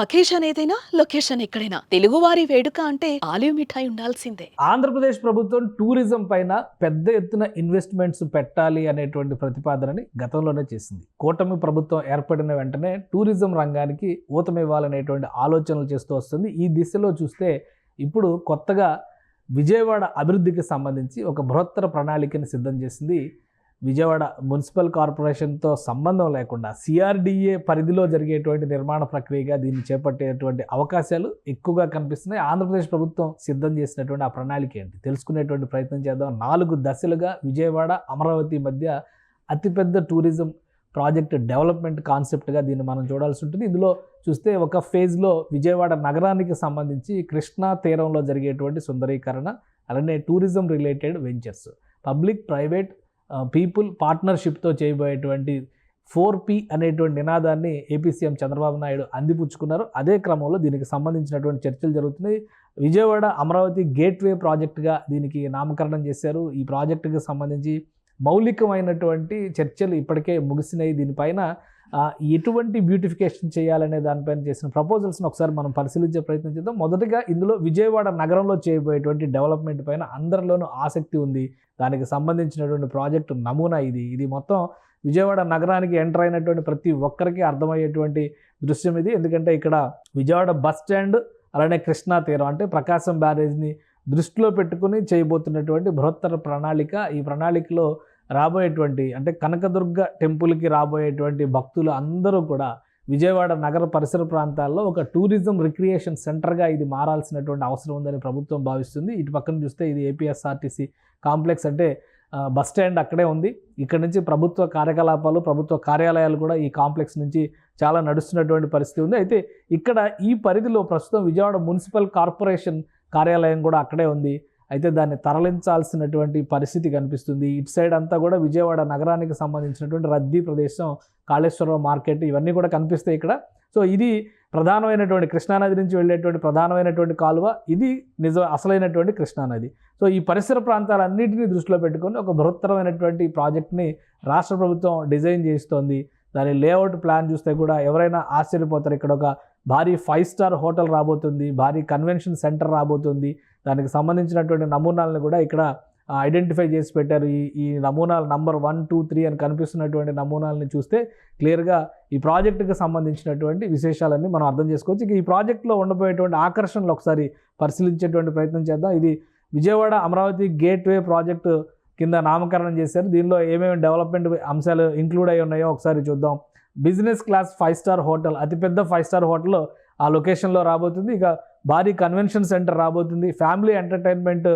Occasion ఏదైనా location ఎక్కడైనా తెలుగువారి వేడుక అంటే ఆలివ్ మిఠాయి ఉండాల్సిందే. ఆంధ్రప్రదేశ్ ప్రభుత్వం టూరిజం పైన పెద్ద ఎత్తున ఇన్వెస్ట్మెంట్స్ పెట్టాలి అనేటువంటి ప్రతిపాదనని గతంలోనే చేసింది. కూటమి ప్రభుత్వం ఏర్పడిన వెంటనే టూరిజం రంగానికి ఊతమివ్వాలనేటువంటి ఆలోచనలు చేస్తూ వస్తుంది. ఈ దిశలో చూస్తే ఇప్పుడు కొత్తగా విజయవాడ అభివృద్ధికి సంబంధించి ఒక బృహత్తర ప్రణాళికని సిద్ధం చేసింది. విజయవాడ మున్సిపల్ కార్పొరేషన్తో సంబంధం లేకుండా సిఆర్డిఏ పరిధిలో జరిగేటువంటి నిర్మాణ ప్రక్రియగా దీన్ని చేపట్టేటువంటి అవకాశాలు ఎక్కువగా కనిపిస్తున్నాయి. ఆంధ్రప్రదేశ్ ప్రభుత్వం సిద్ధం చేసినటువంటి ఆ ప్రణాళిక ఏంటి తెలుసుకునేటువంటి ప్రయత్నం చేద్దాం. 4 దశలుగా విజయవాడ అమరావతి మధ్య అతిపెద్ద టూరిజం ప్రాజెక్ట్ డెవలప్మెంట్ కాన్సెప్ట్గా దీన్ని మనం చూడాల్సి ఉంటుంది. ఇందులో చూస్తే ఒక ఫేజ్లో విజయవాడ నగరానికి సంబంధించి కృష్ణా తీరంలో జరిగేటువంటి సుందరీకరణ, అలానే tourism related ventures, public private people పార్ట్నర్షిప్తో చేయబోయేటువంటి 4P అనేటువంటి నినాదాన్ని ఏపీ సీఎం చంద్రబాబు నాయుడు అందిపుచ్చుకున్నారు. అదే క్రమంలో దీనికి సంబంధించినటువంటి చర్చలు జరుగుతున్నాయి. విజయవాడ అమరావతి గేట్వే ప్రాజెక్టుగా దీనికి నామకరణం చేశారు. ఈ ప్రాజెక్టుకి సంబంధించి మౌలికమైనటువంటి చర్చలు ఇప్పటికే ముగిసినాయి. దీనిపైన ఎటువంటి బ్యూటిఫికేషన్ చేయాలనే దానిపైన చేసిన ప్రపోజల్స్ని ఒకసారి మనం పరిశీలించే ప్రయత్నం చేద్దాం. మొదటగా ఇందులో విజయవాడ నగరంలో చేయబోయేటువంటి డెవలప్మెంట్ పైన అందరిలోనూ ఆసక్తి ఉంది. దానికి సంబంధించినటువంటి ప్రాజెక్టు నమూనా ఇది మొత్తం విజయవాడ నగరానికి ఎంటర్ అయినటువంటి ప్రతి ఒక్కరికి అర్థమయ్యేటువంటి దృశ్యం ఇది. ఎందుకంటే ఇక్కడ విజయవాడ బస్ స్టాండ్, అలానే కృష్ణా తీరం అంటే ప్రకాశం బ్యారేజ్ని దృష్టిలో పెట్టుకుని చేయబోతున్నటువంటి బృహత్తర ప్రణాళిక. ఈ ప్రణాళికలో రాబోయేటువంటి అంటే కనకదుర్గ టెంపుల్కి రాబోయేటువంటి భక్తులు అందరూ కూడా విజయవాడ నగర పరిసర ప్రాంతాల్లో ఒక టూరిజం రిక్రియేషన్ సెంటర్గా ఇది మారాల్సినటువంటి అవసరం ఉందని ప్రభుత్వం భావిస్తుంది. ఇటు పక్కన చూస్తే ఇది ఏపీఎస్ఆర్టీసీ కాంప్లెక్స్, అంటే బస్ స్టాండ్ అక్కడే ఉంది. ఇక్కడ నుంచి ప్రభుత్వ కార్యకలాపాలు, ప్రభుత్వ కార్యాలయాలు కూడా ఈ కాంప్లెక్స్ నుంచి చాలా నడుస్తున్నటువంటి పరిస్థితి ఉంది. అయితే ఇక్కడ ఈ పరిధిలో ప్రస్తుతం విజయవాడ మున్సిపల్ కార్పొరేషన్ కార్యాలయం కూడా అక్కడే ఉంది. అయితే దాన్ని తరలించాల్సినటువంటి పరిస్థితి కనిపిస్తుంది. ఇటు సైడ్ అంతా కూడా విజయవాడ నగరానికి సంబంధించినటువంటి రద్దీ ప్రదేశం, కాళేశ్వరం మార్కెట్, ఇవన్నీ కూడా కనిపిస్తాయి ఇక్కడ. సో ఇది ప్రధానమైనటువంటి కృష్ణానది నుంచి వెళ్ళేటువంటి ప్రధానమైనటువంటి కాలువ. ఇది అసలైనటువంటి కృష్ణానది. సో ఈ పరిసర ప్రాంతాలన్నింటినీ దృష్టిలో పెట్టుకొని ఒక బృహత్తరమైనటువంటి ప్రాజెక్ట్ని రాష్ట్ర ప్రభుత్వం డిజైన్ చేస్తోంది. దాని లేఅవుట్ ప్లాన్ చూస్తే కూడా ఎవరైనా ఆశ్చర్యపోతారు. ఇక్కడ ఒక భారీ 5 స్టార్ హోటల్ రాబోతుంది, భారీ కన్వెన్షన్ సెంటర్ రాబోతుంది. దానికి సంబంధించినటువంటి నమూనాలను కూడా ఇక్కడ ఐడెంటిఫై చేసి పెట్టారు. ఈ నమూనాలు నంబర్ 1, 2, 3 అని కనిపిస్తున్నటువంటి నమూనాలని చూస్తే క్లియర్గా ఈ ప్రాజెక్టుకి సంబంధించినటువంటి విశేషాలన్నీ మనం అర్థం చేసుకోవచ్చు. ఇక ఈ ప్రాజెక్టులో ఉండబోయేటువంటి ఆకర్షణలు ఒకసారి పరిశీలించేటువంటి ప్రయత్నం చేద్దాం. ఇది విజయవాడ అమరావతి గేట్వే ప్రాజెక్టు కింద నామకరణం చేశారు. దీనిలో ఏమేమి డెవలప్మెంట్ అంశాలు ఇంక్లూడ్ అయి ఉన్నాయో ఒకసారి చూద్దాం. బిజినెస్ క్లాస్ 5 స్టార్ హోటల్, అతిపెద్ద 5 స్టార్ హోటల్ ఆ లొకేషన్లో రాబోతుంది. ఇక భారీ కన్వెన్షన్ సెంటర్ రాబోతుంది. ఫ్యామిలీ ఎంటర్టైన్మెంట్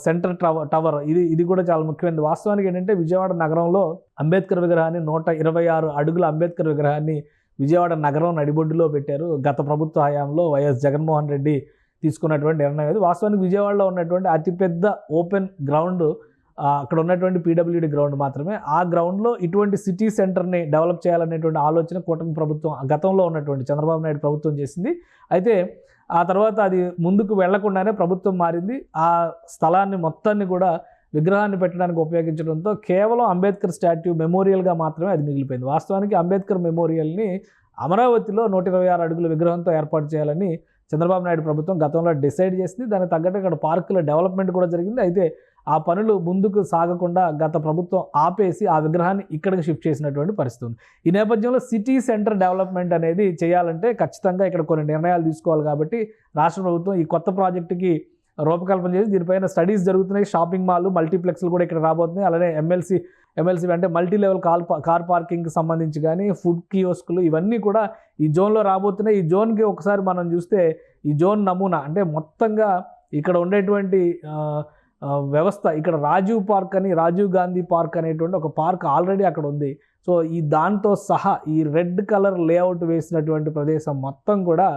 సెంటర్ టవర్, ఇది కూడా చాలా ముఖ్యమైనది. వాస్తవానికి ఏంటంటే విజయవాడ నగరంలో అంబేద్కర్ విగ్రహాన్ని 126 అడుగుల అంబేద్కర్ విగ్రహాన్ని విజయవాడ నగరం నడిబొడ్డులో పెట్టారు. గత ప్రభుత్వ హయాంలో వైఎస్ జగన్మోహన్ రెడ్డి తీసుకున్నటువంటి నిర్ణయం ఇది. వాస్తవానికి విజయవాడలో ఉన్నటువంటి అతిపెద్ద ఓపెన్ గ్రౌండ్ అక్కడ ఉన్నటువంటి పీడబ్ల్యూడి గ్రౌండ్ మాత్రమే. ఆ గ్రౌండ్లో ఇటువంటి సిటీ సెంటర్ని డెవలప్ చేయాలనేటువంటి ఆలోచన కూటమి ప్రభుత్వం గతంలో ఉన్నటువంటి చంద్రబాబు నాయుడు ప్రభుత్వం చేసింది. అయితే ఆ తర్వాత అది ముందుకు వెళ్లకుండానే ప్రభుత్వం మారింది. ఆ స్థలాన్ని మొత్తాన్ని కూడా విగ్రహాన్ని పెట్టడానికి ఉపయోగించడంతో కేవలం అంబేద్కర్ స్టాట్యూ మెమోరియల్గా మాత్రమే అది మిగిలిపోయింది. వాస్తవానికి అంబేద్కర్ మెమోరియల్ని అమరావతిలో 126 అడుగుల విగ్రహంతో ఏర్పాటు చేయాలని చంద్రబాబు నాయుడు ప్రభుత్వం గతంలో డిసైడ్ చేసింది. దానికి తగ్గట్టు ఇక్కడ పార్కుల డెవలప్మెంట్ కూడా జరిగింది. అయితే ఆ పనులు ముందుకు సాగకుండా గత ప్రభుత్వం ఆపేసి ఆ విగ్రహాన్ని ఇక్కడికి షిఫ్ట్ చేసినటువంటి పరిస్థితి ఉంది. ఈ నేపథ్యంలో సిటీ సెంటర్ డెవలప్మెంట్ అనేది చేయాలంటే ఖచ్చితంగా ఇక్కడ కొన్ని నిర్ణయాలు తీసుకోవాలి. కాబట్టి రాష్ట్ర ప్రభుత్వం ఈ కొత్త ప్రాజెక్టుకి రూపకల్పన చేసి దీనిపైన స్టడీస్ జరుగుతున్నాయి. షాపింగ్ మాల్, మల్టీప్లెక్స్లు కూడా ఇక్కడ రాబోతున్నాయి. అలానే ఎమ్మెల్సీ అంటే మల్టీ లెవెల్ కార్ పార్కింగ్కి సంబంధించి కానీ ఫుడ్ కియోస్కులు ఇవన్నీ కూడా ఈ జోన్లో రాబోతున్నాయి. ఈ జోన్కి ఒకసారి మనం చూస్తే ఈ జోన్ నమూనా అంటే మొత్తంగా ఇక్కడ ఉండేటువంటి వ్యవస్థ, ఇక్కడ రాజీవ్ గాంధీ పార్క్ అనేటువంటి ఒక పార్క్ ఆల్రెడీ అక్కడ ఉంది. సో దాంతో సహా ఈ రెడ్ కలర్ లేఅవుట్ వేసినటువంటి ప్రదేశం మొత్తం కూడా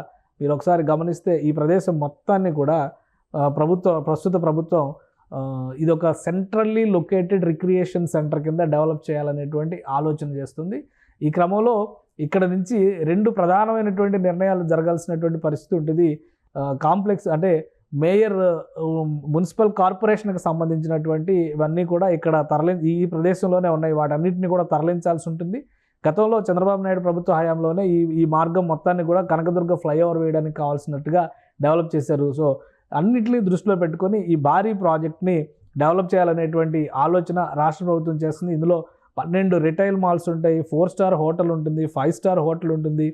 మీరు ఒకసారి గమనిస్తే ఈ ప్రదేశం మొత్తాన్ని కూడా ప్రస్తుత ప్రభుత్వం ఇది ఒక సెంట్రల్లీ లొకేటెడ్ రిక్రియేషన్ సెంటర్ కింద డెవలప్ చేయాలనేటువంటి ఆలోచన చేస్తుంది. ఈ క్రమంలో ఇక్కడ నుంచి 2 ప్రధానమైనటువంటి నిర్ణయాలు జరగాల్సినటువంటి పరిస్థితి ఉంటుంది. కాంప్లెక్స్ అంటే మేయర్ మున్సిపల్ కార్పొరేషన్కి సంబంధించినటువంటి ఇవన్నీ కూడా ఇక్కడ ఈ ప్రదేశంలోనే ఉన్నాయి. వాటన్నిటిని కూడా తరలించాల్సి ఉంటుంది. గతంలో చంద్రబాబు నాయుడు ప్రభుత్వ హయాంలోనే ఈ మార్గం మొత్తాన్ని కూడా కనకదుర్గ ఫ్లైఓవర్ వేయడానికి కావాల్సినట్టుగా డెవలప్ చేశారు. సో అన్నిటినీ దృష్టిలో పెట్టుకొని ఈ భారీ ప్రాజెక్ట్ని డెవలప్ చేయాలనేటువంటి ఆలోచన రాష్ట్ర ప్రభుత్వం చేస్తుంది. ఇందులో 12 రిటైల్ మాల్స్ ఉంటాయి, 4 స్టార్ హోటల్ ఉంటుంది, 5 స్టార్ హోటల్ ఉంటుంది,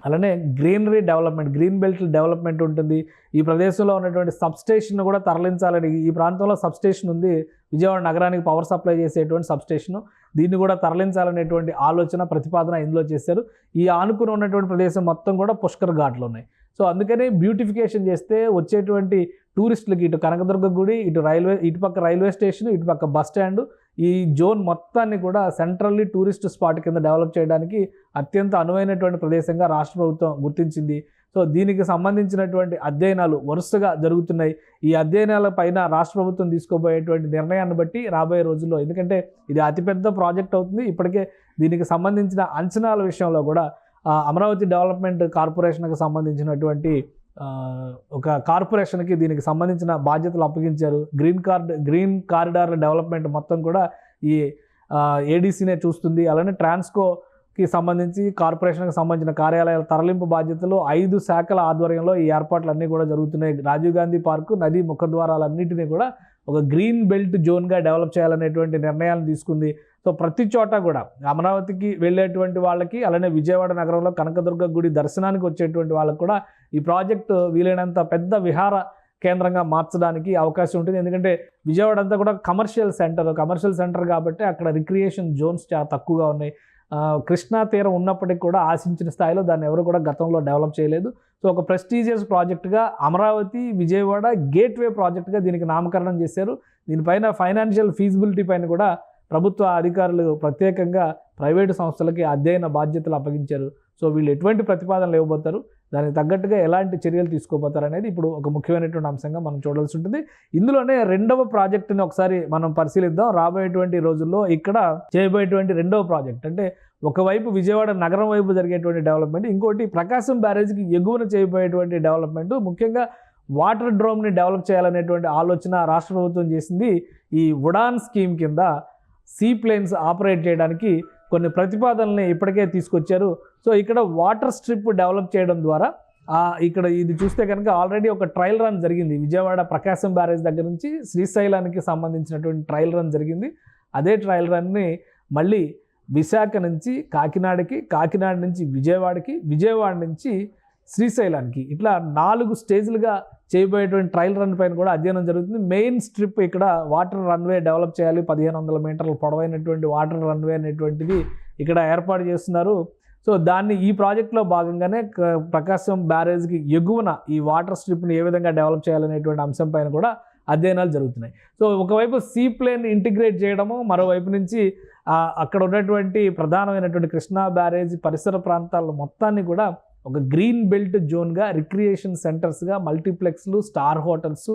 అలానే greenery development, green belt development ఉంటుంది. ఈ ప్రదేశంలో ఉన్నటువంటి సబ్స్టేషన్ కూడా తరలించాలని, ఈ ప్రాంతంలో సబ్స్టేషన్ ఉంది, విజయవాడ నగరానికి పవర్ సప్లై చేసేటువంటి సబ్స్టేషను, దీన్ని కూడా తరలించాలనేటువంటి ఆలోచన ప్రతిపాదన ఇందులో చేశారు. ఈ ఆనుకుని ఉన్నటువంటి ప్రదేశం మొత్తం కూడా పుష్కర్ ఘాట్లు ఉన్నాయి. సో అందుకని బ్యూటిఫికేషన్ చేస్తే వచ్చేటువంటి టూరిస్టులకి ఇటు కనకదుర్గ గుడి, ఇటుపక్క రైల్వే స్టేషన్, ఇటుపక్క బస్ స్టాండ్, ఈ జోన్ మొత్తాన్ని కూడా సెంట్రల్లీ టూరిస్ట్ స్పాట్ కింద డెవలప్ చేయడానికి అత్యంత అనువైనటువంటి ప్రదేశంగా రాష్ట్ర ప్రభుత్వం గుర్తించింది. సో దీనికి సంబంధించినటువంటి అధ్యయనాలు వరుసగా జరుగుతున్నాయి. ఈ అధ్యయనాల పైన రాష్ట్ర ప్రభుత్వం తీసుకోబోయేటువంటి నిర్ణయాన్ని బట్టి రాబోయే రోజుల్లో, ఎందుకంటే ఇది అతిపెద్ద ప్రాజెక్ట్ అవుతుంది, ఇప్పటికే దీనికి సంబంధించిన అంచనాల విషయంలో కూడా అమరావతి డెవలప్మెంట్ కార్పొరేషన్కి సంబంధించినటువంటి ఒక కార్పొరేషన్కి దీనికి సంబంధించిన బాధ్యతలు అప్పగించారు. గ్రీన్ కారిడార్ల డెవలప్మెంట్ మొత్తం కూడా ఈ ఏడీసీనే చూస్తుంది. అలానే ట్రాన్స్కోకి సంబంధించి కార్పొరేషన్కి సంబంధించిన కార్యాలయాల తరలింపు బాధ్యతలు 5 శాఖల ఆధ్వర్యంలో ఈ ఏర్పాట్లన్నీ కూడా జరుగుతున్నాయి. రాజీవ్ గాంధీ పార్కు, నదీ ముఖద్వారాలన్నింటినీ కూడా ఒక గ్రీన్ బెల్ట్ జోన్గా డెవలప్ చేయాలనేటువంటి నిర్ణయాలను తీసుకుంది. సో ప్రతి చోట కూడా అమరావతికి వెళ్ళేటువంటి వాళ్ళకి, అలానే విజయవాడ నగరంలో కనకదుర్గ గుడి దర్శనానికి వచ్చేటువంటి వాళ్ళకి కూడా ఈ ప్రాజెక్టు వీలైనంత పెద్ద విహార కేంద్రంగా మార్చడానికి అవకాశం ఉంటుంది. ఎందుకంటే విజయవాడ అంతా కూడా కమర్షియల్ సెంటర్ కాబట్టి అక్కడ రిక్రియేషన్ జోన్స్ చాలా తక్కువగా ఉన్నాయి. కృష్ణా తీరం ఉన్నప్పటికీ కూడా ఆశించిన స్థాయిలో దాన్ని ఎవరు కూడా గతంలో డెవలప్ చేయలేదు. సో ఒక ప్రెస్టీజియస్ ప్రాజెక్టుగా అమరావతి విజయవాడ గేట్వే ప్రాజెక్టుగా దీనికి నామకరణం చేశారు. దీనిపైన ఫైనాన్షియల్ ఫీజిబిలిటీ పైన కూడా ప్రభుత్వ అధికారులు ప్రత్యేకంగా ప్రైవేటు సంస్థలకి అధ్యయన బాధ్యతలు అప్పగించారు. సో వీళ్ళు ఎటువంటి ప్రతిపాదనలు ఇవ్వబోతారు, దానికి తగ్గట్టుగా ఎలాంటి చర్యలు తీసుకోబోతారు అనేది ఇప్పుడు ఒక ముఖ్యమైనటువంటి అంశంగా మనం చూడాల్సి ఉంటుంది. ఇందులోనే రెండవ ప్రాజెక్టుని ఒకసారి మనం పరిశీలిద్దాం. రాబోయేటువంటి రోజుల్లో ఇక్కడ చేయబోయేటువంటి రెండవ ప్రాజెక్ట్ అంటే ఒకవైపు విజయవాడ నగరం వైపు జరిగేటువంటి డెవలప్మెంట్, ఇంకోటి ప్రకాశం బ్యారేజ్కి ఎగువన చేయబోయేటువంటి డెవలప్మెంట్, ముఖ్యంగా వాటర్ డ్రోమ్ని డెవలప్ చేయాలనేటువంటి ఆలోచన రాష్ట్ర ప్రభుత్వం చేసింది. ఈ ఉడాన్ స్కీమ్ కింద సీ ప్లేన్స్ ఆపరేట్ చేయడానికి కొన్ని ప్రతిపాదనల్ని ఇప్పటికే తీసుకొచ్చారు. సో ఇక్కడ వాటర్ స్ట్రిప్ డెవలప్ చేయడం ద్వారా ఇక్కడ ఇది చూస్తే కనుక ఆల్రెడీ ఒక ట్రయల్ రన్ జరిగింది. విజయవాడ ప్రకాశం బ్యారేజ్ దగ్గర నుంచి శ్రీశైలానికి సంబంధించినటువంటి ట్రయల్ రన్ జరిగింది. అదే ట్రయల్ రన్ని మళ్ళీ విశాఖ నుంచి కాకినాడకి, కాకినాడ నుంచి విజయవాడకి, విజయవాడ నుంచి శ్రీశైలానికి, ఇట్లా 4 స్టేజ్లుగా చేయబోయేటువంటి ట్రయల్ రన్ పైన కూడా అధ్యయనం జరుగుతుంది. మెయిన్ స్ట్రిప్ ఇక్కడ వాటర్ రన్వే డెవలప్ చేయాలి. 1500 మీటర్ల పొడవైనటువంటి వాటర్ రన్వే అనేటువంటిది ఇక్కడ ఏర్పాటు చేస్తున్నారు. సో దాన్ని ఈ ప్రాజెక్టులో భాగంగానే ప్రకాశం బ్యారేజ్కి ఎగువన ఈ వాటర్ స్ట్రిప్ని ఏ విధంగా డెవలప్ చేయాలనేటువంటి అంశం పైన కూడా అధ్యయనాలు జరుగుతున్నాయి. సో ఒకవైపు సీ ప్లేన్ ఇంటిగ్రేట్ చేయడము, మరోవైపు నుంచి అక్కడ ఉన్నటువంటి ప్రధానమైనటువంటి కృష్ణా బ్యారేజ్ పరిసర ప్రాంతాల మొత్తాన్ని కూడా ఒక గ్రీన్ బెల్ట్ జోన్గా, రిక్రియేషన్ సెంటర్స్గా, మల్టీప్లెక్స్లు, స్టార్ హోటల్స్,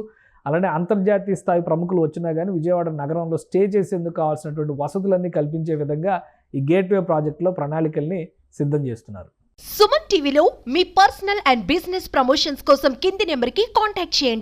అలానే అంతర్జాతీయ స్థాయి ప్రముఖులు వచ్చినా కానీ విజయవాడ నగరంలో స్టే చేసేందుకు కావాల్సినటువంటి వసతులన్నీ కల్పించే విధంగా ఈ గేట్వే ప్రాజెక్టులో ప్రణాళికల్ని సిద్ధం చేస్తున్నారు. సుమన్ టీవీలో మీ పర్సనల్ అండ్ బిజినెస్ ప్రమోషన్స్ కోసం కింది నెంబర్కి కాంటాక్ట్ చేయండి.